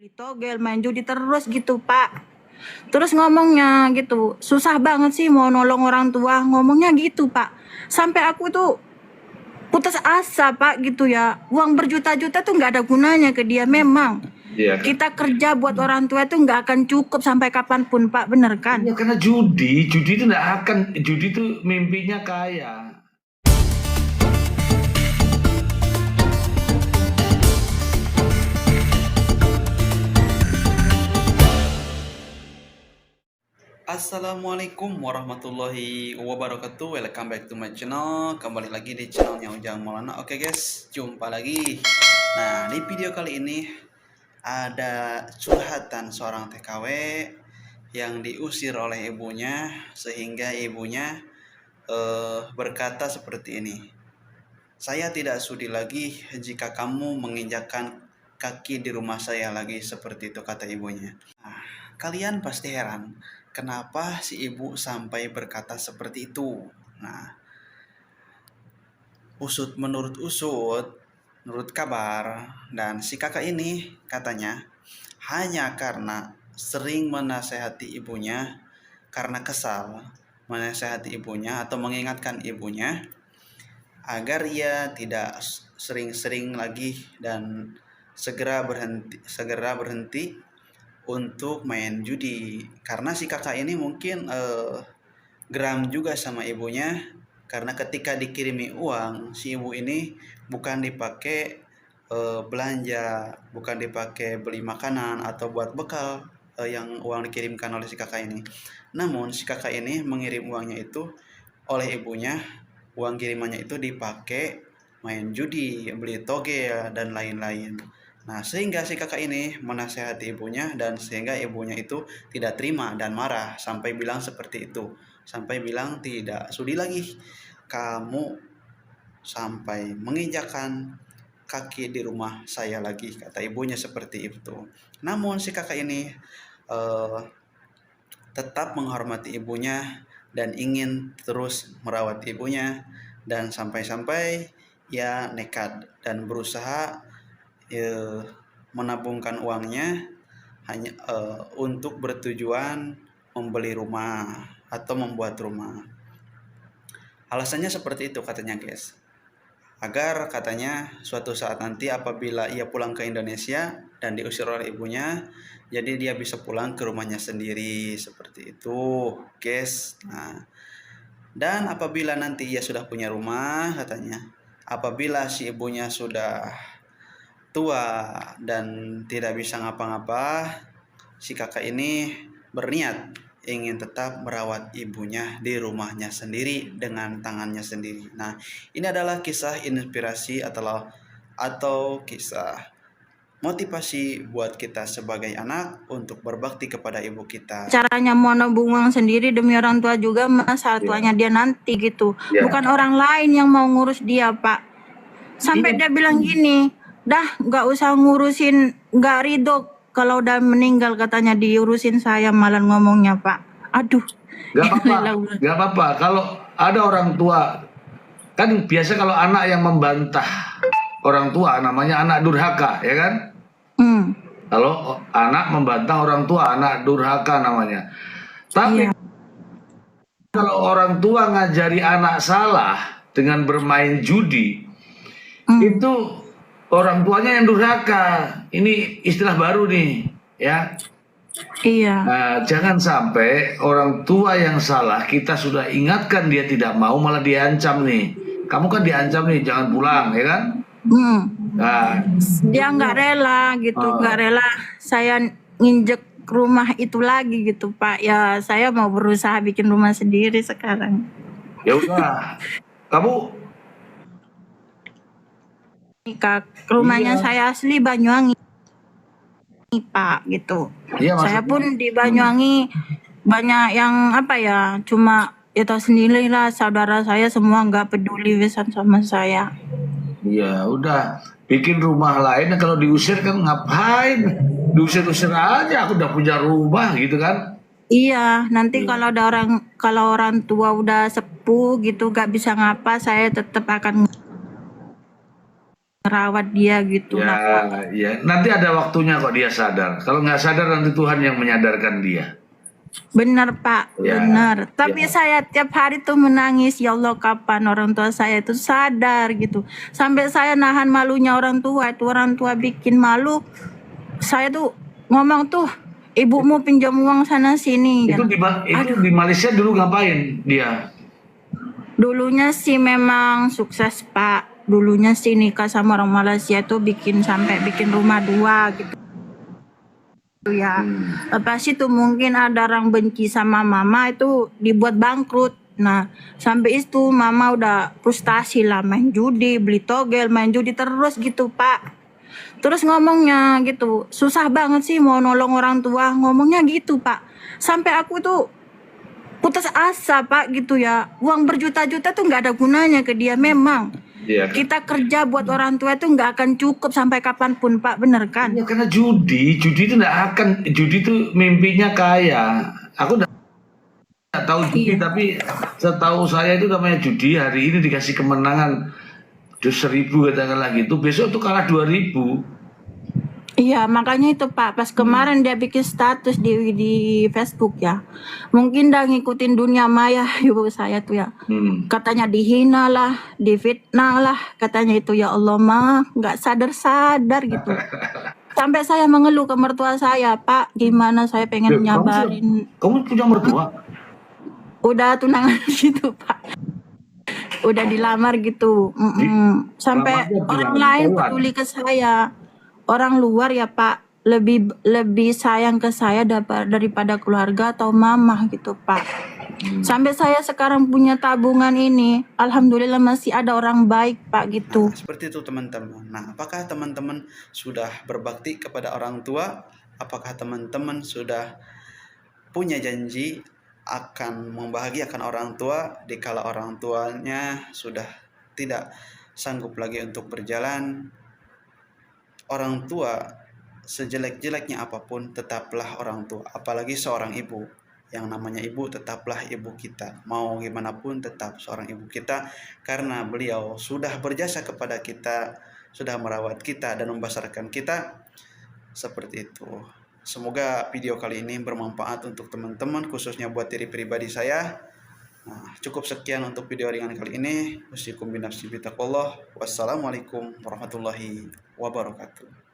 Ditogel main judi terus gitu Pak. Terus ngomongnya gitu, susah banget sih mau nolong orang tua, ngomongnya gitu Pak. Sampai aku tuh putus asa Pak gitu ya. Uang berjuta-juta tuh nggak ada gunanya ke dia. Memang Iya kan? kita kerja buat orang tua itu nggak akan cukup sampai kapanpun Pak, bener kan? Iya karena judi itu nggak akan, judi itu mimpinya kaya. Assalamualaikum warahmatullahi wabarakatuh. Welcome back to my channel. Kembali lagi di channelnya Ujang Maulana. Oke guys, jumpa lagi. Nah, di video kali ini ada curhatan seorang TKW yang diusir oleh ibunya, sehingga ibunya berkata seperti ini. Saya tidak sudi lagi jika kamu menginjakkan kaki di rumah saya lagi, seperti itu kata ibunya. Nah, kalian pasti heran, kenapa si ibu sampai berkata seperti itu? Nah, menurut kabar, dan si kakak ini katanya hanya karena sering menasehati ibunya, karena kesal menasehati ibunya atau mengingatkan ibunya agar ia tidak sering-sering lagi dan segera berhenti untuk main judi. Karena si kakak ini mungkin geram juga sama ibunya, karena ketika dikirimi uang, si ibu ini bukan dipakai belanja, bukan dipakai beli makanan atau buat bekal yang uang dikirimkan oleh si kakak ini. Namun si kakak ini mengirim uangnya itu oleh ibunya, uang kirimannya itu dipakai main judi, beli togel dan lain-lain. Nah, sehingga si kakak ini menasehati ibunya, dan sehingga ibunya itu tidak terima dan marah sampai bilang seperti itu. Sampai bilang, tidak sudi lagi kamu sampai menginjakan kaki di rumah saya lagi, kata ibunya seperti itu. Namun si kakak ini eh, tetap menghormati ibunya dan ingin terus merawat ibunya, dan sampai-sampai ia nekat dan berusaha menabungkan uangnya hanya untuk bertujuan membeli rumah atau membuat rumah. Alasannya seperti itu katanya guys, agar katanya suatu saat nanti apabila ia pulang ke Indonesia dan diusir oleh ibunya, jadi dia bisa pulang ke rumahnya sendiri, seperti itu guys. Nah, dan apabila nanti ia sudah punya rumah katanya, apabila si ibunya sudah tua dan tidak bisa ngapa-ngapa, si kakak ini berniat ingin tetap merawat ibunya di rumahnya sendiri dengan tangannya sendiri. Nah, ini adalah kisah inspirasi atau kisah motivasi buat kita sebagai anak untuk berbakti kepada ibu kita. Caranya mau nabung uang sendiri demi orang tua juga masa tuanya dia nanti gitu. Ya. Bukan orang lain yang mau ngurus dia Pak. Sampai dia bilang gini, dah nggak usah ngurusin, nggak ridho kalau udah meninggal katanya diurusin saya, malah ngomongnya Pak. Aduh. Gak apa-apa, gak apa-apa. Kalau ada orang tua, kan biasa kalau anak yang membantah orang tua namanya anak durhaka, ya kan? Kalau anak membantah orang tua, anak durhaka namanya. Tapi kalau orang tua ngajari anak salah dengan bermain judi, itu orang tuanya yang durhaka. Ini istilah baru nih, ya. Iya. Nah, jangan sampai orang tua yang salah kita sudah ingatkan dia tidak mau, malah diancam nih. Kamu kan diancam nih, jangan pulang, ya kan? Nah, dia nggak rela gitu, nggak rela saya nginjek rumah itu lagi gitu Pak. Ya saya mau berusaha bikin rumah sendiri sekarang. ya udah, kamu Kak, rumahnya saya asli Banyuwangi Pak gitu. Iya, saya pun di Banyuwangi banyak yang apa ya, cuma ya tahu sendiri lah, saudara saya semua nggak peduli besan sama saya. Ya udah, bikin rumah lain. Kalau diusir kan ngapain? Diusir-usir aja, aku udah punya rumah gitu kan? Iya, nanti kalau orang tua udah sepuh gitu gak bisa ngapa, saya tetap akan ngerawat dia gitu lah Pak. Ya, nanti ada waktunya kok dia sadar. Kalau nggak sadar nanti Tuhan yang menyadarkan dia. Benar Pak, Ya, benar. Tapi ya. saya tiap hari tuh menangis, ya Allah kapan orang tua saya itu sadar gitu. Sampai saya nahan malunya orang tua, itu orang tua bikin malu. Saya tuh ngomong tuh, ibumu pinjam uang sana sini. Itu Kan. itu di Malaysia dulu ngapain dia? Dulunya sih memang sukses Pak. Dulunya sih nikah sama orang Malaysia tuh sampai bikin rumah 2 gitu ya. Lepas itu mungkin ada orang benci sama mama itu dibuat bangkrut. Nah, sampai itu mama udah frustasi lah main judi, beli togel, main judi terus gitu Pak. Terus ngomongnya gitu, susah banget sih mau nolong orang tua, ngomongnya gitu Pak. Sampai aku tuh putus asa Pak gitu ya. Uang berjuta-juta tuh nggak ada gunanya ke dia memang. Iya. Kita kerja buat orang tua itu nggak akan cukup sampai kapanpun Pak, bener kan? Ya, karena judi itu nggak akan, judi itu mimpinya kaya. Aku nggak tahu judi, Iya. tapi setahu saya itu namanya judi. Hari ini dikasih kemenangan 1.000 katakanlah gitu, besok tuh kalah 2.000. Iya, makanya itu Pak, pas kemarin dia bikin status di Facebook ya. Mungkin dah ngikutin dunia maya ibu saya tuh ya. Katanya dihina lah, difitnah lah, katanya itu ya Allah mah nggak sadar-sadar gitu. Sampai saya mengeluh ke mertua saya, Pak, gimana saya pengen nyabarin. Kamu punya mertua? Udah tunangan gitu Pak. Udah dilamar gitu. Sampai Lamarnya orang bilang lain ditolak. peduli ke saya. Orang luar ya Pak lebih sayang ke saya daripada keluarga atau mama gitu Pak. Sampai saya sekarang punya tabungan ini, alhamdulillah masih ada orang baik Pak gitu. Nah, seperti itu teman-teman. Nah, apakah teman-teman sudah berbakti kepada orang tua? Apakah teman-teman sudah punya janji akan membahagiakan orang tua dikala orang tuanya sudah tidak sanggup lagi untuk berjalan? Orang tua sejelek-jeleknya apapun tetaplah orang tua, apalagi seorang ibu. Yang namanya ibu tetaplah ibu kita, mau gimana pun tetap seorang ibu kita, karena beliau sudah berjasa kepada kita, sudah merawat kita dan membesarkan kita. Seperti itu. Semoga video kali ini bermanfaat untuk teman-teman, khususnya buat diri pribadi saya. Nah, cukup sekian untuk video ringan kali ini. Usikum binafsi bitaqullah. Wassalamualaikum warahmatullahi wabarakatuh.